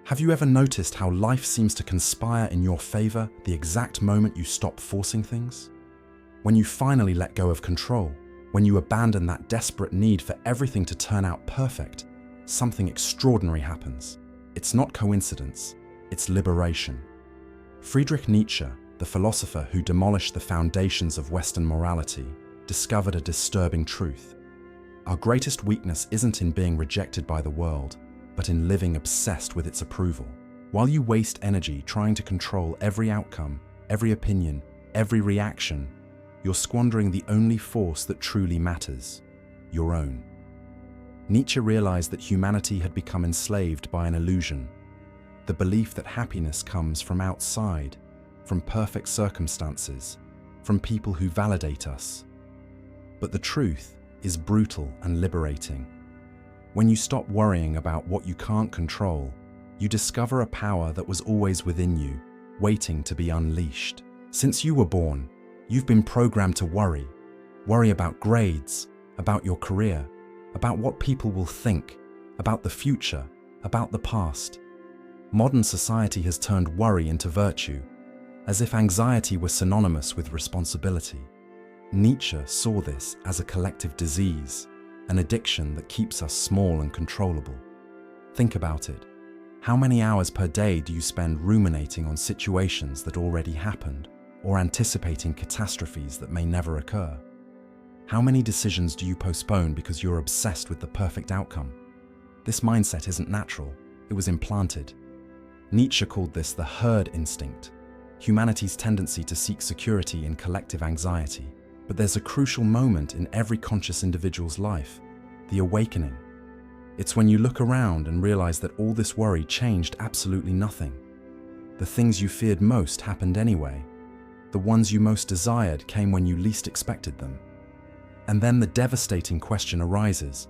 Have you ever noticed how life seems to conspire in your favor the exact moment you stop forcing things? When you finally let go of control, when you abandon that desperate need for everything to turn out perfect, something extraordinary happens. It's not coincidence, it's liberation. Friedrich Nietzsche, the philosopher who demolished the foundations of Western morality, discovered a disturbing truth. Our greatest weakness isn't in being rejected by the world, but in living obsessed with its approval. While you waste energy trying to control every outcome, every opinion, every reaction, you're squandering the only force that truly matters, your own. Nietzsche realized that humanity had become enslaved by an illusion, the belief that happiness comes from outside, from perfect circumstances, from people who validate us. But the truth is brutal and liberating. When you stop worrying about what you can't control, you discover a power that was always within you, waiting to be unleashed. Since you were born, you've been programmed to worry. Worry about grades, about your career, about what people will think, about the future, about the past. Modern society has turned worry into virtue, as if anxiety were synonymous with responsibility. Nietzsche saw this as a collective disease, an addiction that keeps us small and controllable. Think about it. How many hours per day do you spend ruminating on situations that already happened, or anticipating catastrophes that may never occur? How many decisions do you postpone because you're obsessed with the perfect outcome? This mindset isn't natural, it was implanted. Nietzsche called this the herd instinct, humanity's tendency to seek security in collective anxiety. But there's a crucial moment in every conscious individual's life, the awakening. It's when you look around and realize that all this worry changed absolutely nothing. The things you feared most happened anyway. The ones you most desired came when you least expected them. And then the devastating question arises: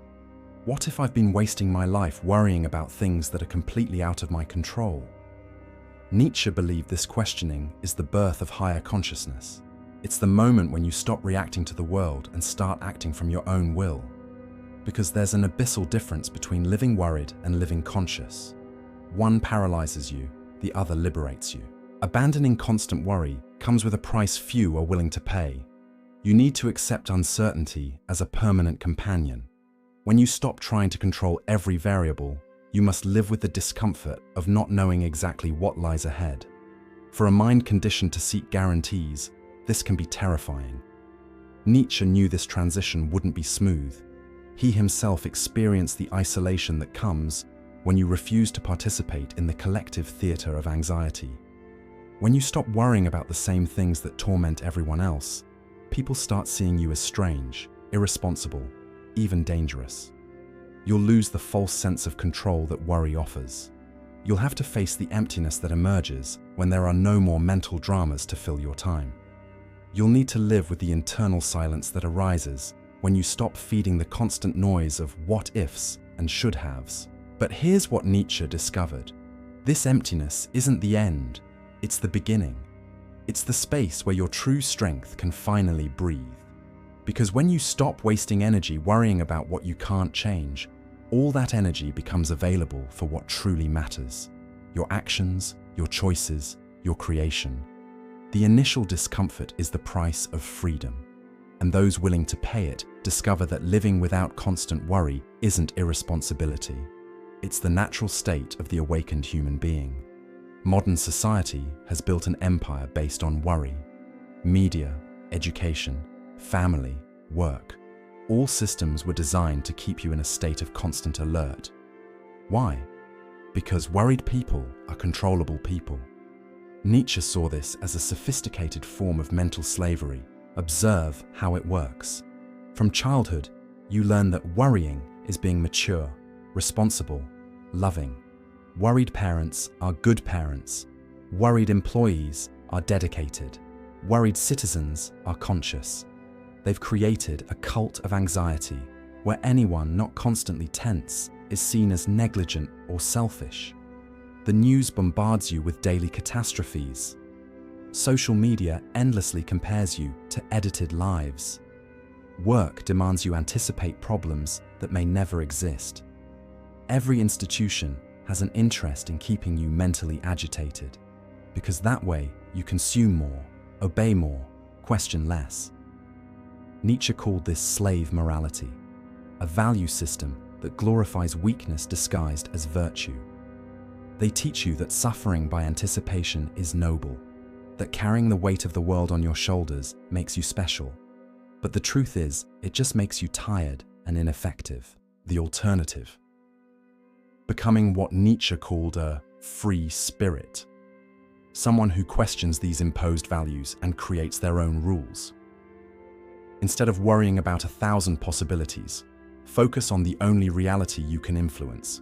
what if I've been wasting my life worrying about things that are completely out of my control? Nietzsche believed this questioning is the birth of higher consciousness. It's the moment when you stop reacting to the world and start acting from your own will. Because there's an abyssal difference between living worried and living conscious. One paralyzes you, the other liberates you. Abandoning constant worry comes with a price few are willing to pay. You need to accept uncertainty as a permanent companion. When you stop trying to control every variable, you must live with the discomfort of not knowing exactly what lies ahead. For a mind conditioned to seek guarantees, this can be terrifying. Nietzsche knew this transition wouldn't be smooth. He himself experienced the isolation that comes when you refuse to participate in the collective theater of anxiety. When you stop worrying about the same things that torment everyone else, people start seeing you as strange, irresponsible, even dangerous. You'll lose the false sense of control that worry offers. You'll have to face the emptiness that emerges when there are no more mental dramas to fill your time. You'll need to live with the internal silence that arises when you stop feeding the constant noise of what-ifs and should-haves. But here's what Nietzsche discovered. This emptiness isn't the end, it's the beginning. It's the space where your true strength can finally breathe. Because when you stop wasting energy worrying about what you can't change, all that energy becomes available for what truly matters: your actions, your choices, your creation. The initial discomfort is the price of freedom, and those willing to pay it discover that living without constant worry isn't irresponsibility. It's the natural state of the awakened human being. Modern society has built an empire based on worry. Media, education, family, work. All systems were designed to keep you in a state of constant alert. Why? Because worried people are controllable people. Nietzsche saw this as a sophisticated form of mental slavery. Observe how it works. From childhood, you learn that worrying is being mature, responsible, loving. Worried parents are good parents. Worried employees are dedicated. Worried citizens are conscious. They've created a cult of anxiety where anyone not constantly tense is seen as negligent or selfish. The news bombards you with daily catastrophes. Social media endlessly compares you to edited lives. Work demands you anticipate problems that may never exist. Every institution, has an interest in keeping you mentally agitated, because that way you consume more, obey more, question less. Nietzsche called this slave morality, a value system that glorifies weakness disguised as virtue. They teach you that suffering by anticipation is noble, that carrying the weight of the world on your shoulders makes you special. But the truth is, it just makes you tired and ineffective. The alternative. Becoming what Nietzsche called a free spirit. Someone who questions these imposed values and creates their own rules. Instead of worrying about 1,000 possibilities, focus on the only reality you can influence,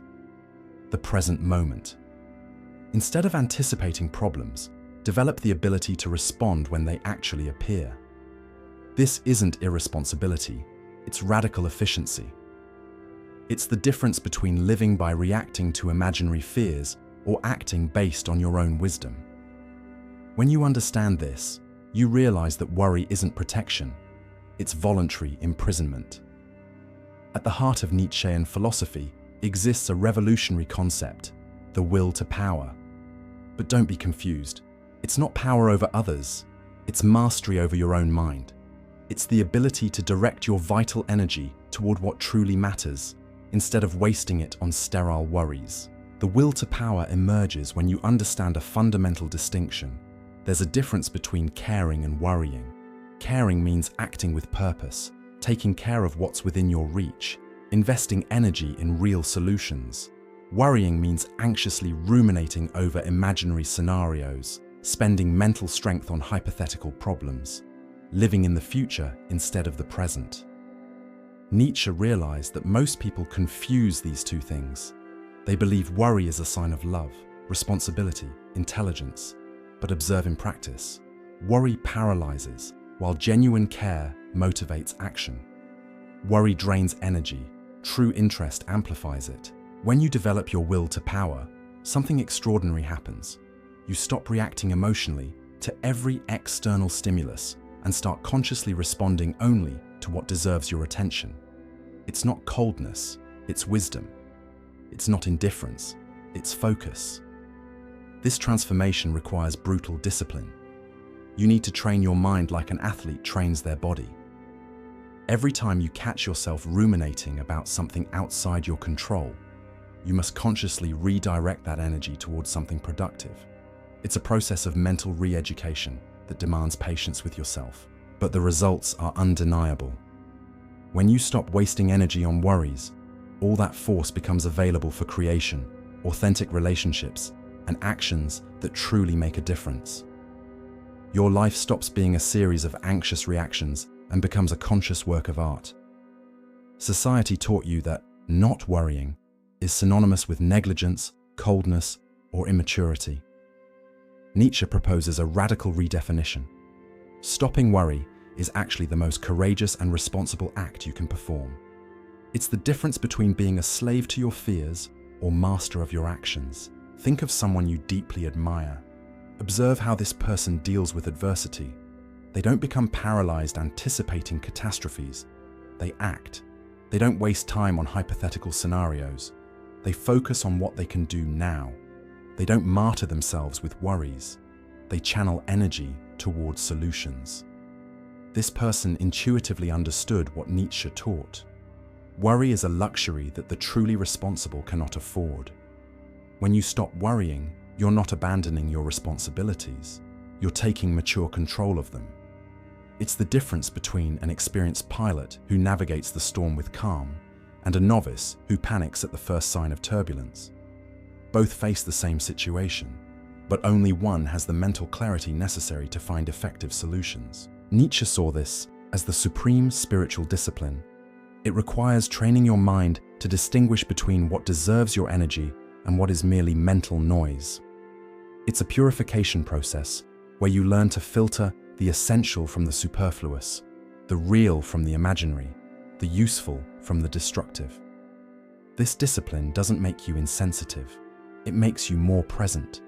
the present moment. Instead of anticipating problems, develop the ability to respond when they actually appear. This isn't irresponsibility, it's radical efficiency. It's the difference between living by reacting to imaginary fears or acting based on your own wisdom. When you understand this, you realize that worry isn't protection, it's voluntary imprisonment. At the heart of Nietzschean philosophy exists a revolutionary concept, the will to power. But don't be confused. It's not power over others, it's mastery over your own mind. It's the ability to direct your vital energy toward what truly matters, instead of wasting it on sterile worries. The will to power emerges when you understand a fundamental distinction. There's a difference between caring and worrying. Caring means acting with purpose, taking care of what's within your reach, investing energy in real solutions. Worrying means anxiously ruminating over imaginary scenarios, spending mental strength on hypothetical problems, living in the future instead of the present. Nietzsche realized that most people confuse these two things. They believe worry is a sign of love, responsibility, intelligence, but observe in practice. Worry paralyzes, while genuine care motivates action. Worry drains energy, true interest amplifies it. When you develop your will to power, something extraordinary happens. You stop reacting emotionally to every external stimulus and start consciously responding only to what deserves your attention. It's not coldness, it's wisdom. It's not indifference, it's focus. This transformation requires brutal discipline. You need to train your mind like an athlete trains their body. Every time you catch yourself ruminating about something outside your control, you must consciously redirect that energy towards something productive. It's a process of mental re-education that demands patience with yourself, but the results are undeniable. When you stop wasting energy on worries, all that force becomes available for creation, authentic relationships, and actions that truly make a difference. Your life stops being a series of anxious reactions and becomes a conscious work of art. Society taught you that not worrying is synonymous with negligence, coldness, or immaturity. Nietzsche proposes a radical redefinition. Stopping worry is actually the most courageous and responsible act you can perform. It's the difference between being a slave to your fears or master of your actions. Think of someone you deeply admire. Observe how this person deals with adversity. They don't become paralyzed anticipating catastrophes. They act. They don't waste time on hypothetical scenarios. They focus on what they can do now. They don't martyr themselves with worries. They channel energy towards solutions. This person intuitively understood what Nietzsche taught. Worry is a luxury that the truly responsible cannot afford. When you stop worrying, you're not abandoning your responsibilities. You're taking mature control of them. It's the difference between an experienced pilot who navigates the storm with calm and a novice who panics at the first sign of turbulence. Both face the same situation, but only one has the mental clarity necessary to find effective solutions. Nietzsche saw this as the supreme spiritual discipline. It requires training your mind to distinguish between what deserves your energy and what is merely mental noise. It's a purification process where you learn to filter the essential from the superfluous, the real from the imaginary, the useful from the destructive. This discipline doesn't make you insensitive. It makes you more present.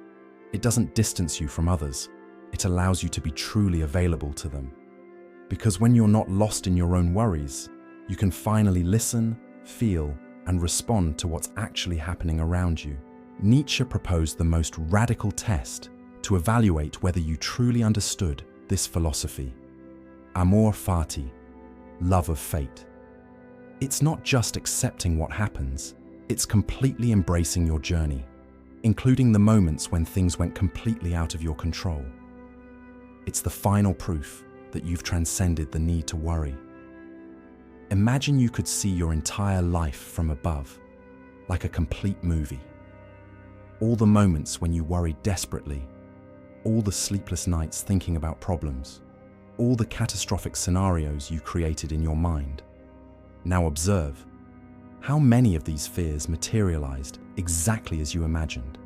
It doesn't distance you from others. It allows you to be truly available to them. Because when you're not lost in your own worries, you can finally listen, feel, and respond to what's actually happening around you. Nietzsche proposed the most radical test to evaluate whether you truly understood this philosophy: amor fati, love of fate. It's not just accepting what happens, it's completely embracing your journey, including the moments when things went completely out of your control. It's the final proof that you've transcended the need to worry. Imagine you could see your entire life from above, like a complete movie. All the moments when you worried desperately, all the sleepless nights thinking about problems, all the catastrophic scenarios you created in your mind. Now observe, how many of these fears materialized exactly as you imagined?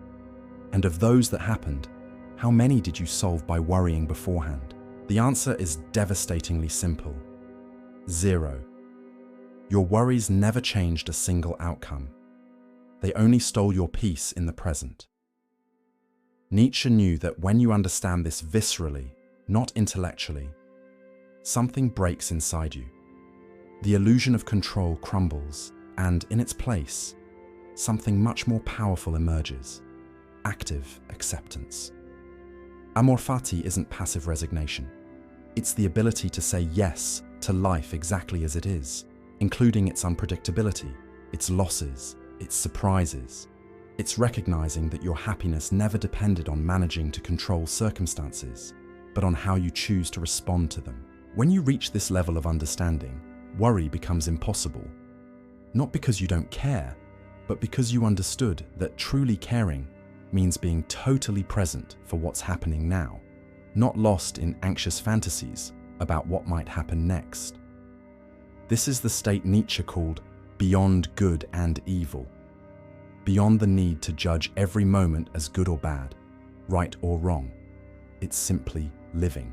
And of those that happened, how many did you solve by worrying beforehand? The answer is devastatingly simple: 0. Your worries never changed a single outcome. They only stole your peace in the present. Nietzsche knew that when you understand this viscerally, not intellectually, something breaks inside you. The illusion of control crumbles, and in its place, something much more powerful emerges: active acceptance. Amor fati isn't passive resignation. It's the ability to say yes to life exactly as it is, including its unpredictability, its losses, its surprises. It's recognizing that your happiness never depended on managing to control circumstances, but on how you choose to respond to them. When you reach this level of understanding, worry becomes impossible. Not because you don't care, but because you understood that truly caring means being totally present for what's happening now, not lost in anxious fantasies about what might happen next. This is the state Nietzsche called beyond good and evil, beyond the need to judge every moment as good or bad, right or wrong. It's simply living.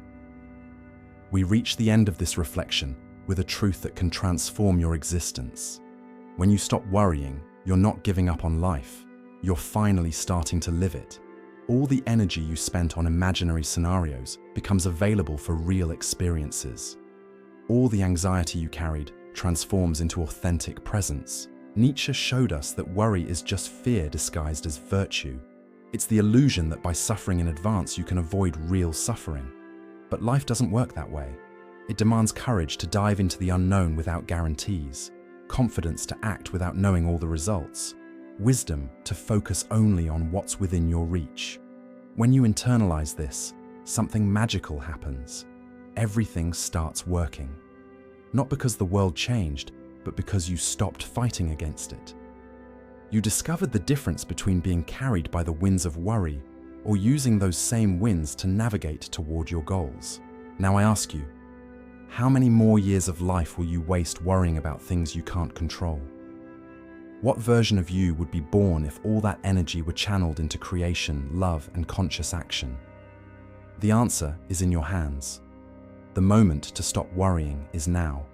We reach the end of this reflection with a truth that can transform your existence. When you stop worrying, you're not giving up on life. You're finally starting to live it. All the energy you spent on imaginary scenarios becomes available for real experiences. All the anxiety you carried transforms into authentic presence. Nietzsche showed us that worry is just fear disguised as virtue. It's the illusion that by suffering in advance you can avoid real suffering. But life doesn't work that way. It demands courage to dive into the unknown without guarantees, confidence to act without knowing all the results, wisdom to focus only on what's within your reach. When you internalize this, something magical happens. Everything starts working. Not because the world changed, but because you stopped fighting against it. You discovered the difference between being carried by the winds of worry or using those same winds to navigate toward your goals. Now I ask you, how many more years of life will you waste worrying about things you can't control? What version of you would be born if all that energy were channeled into creation, love, and conscious action? The answer is in your hands. The moment to stop worrying is now.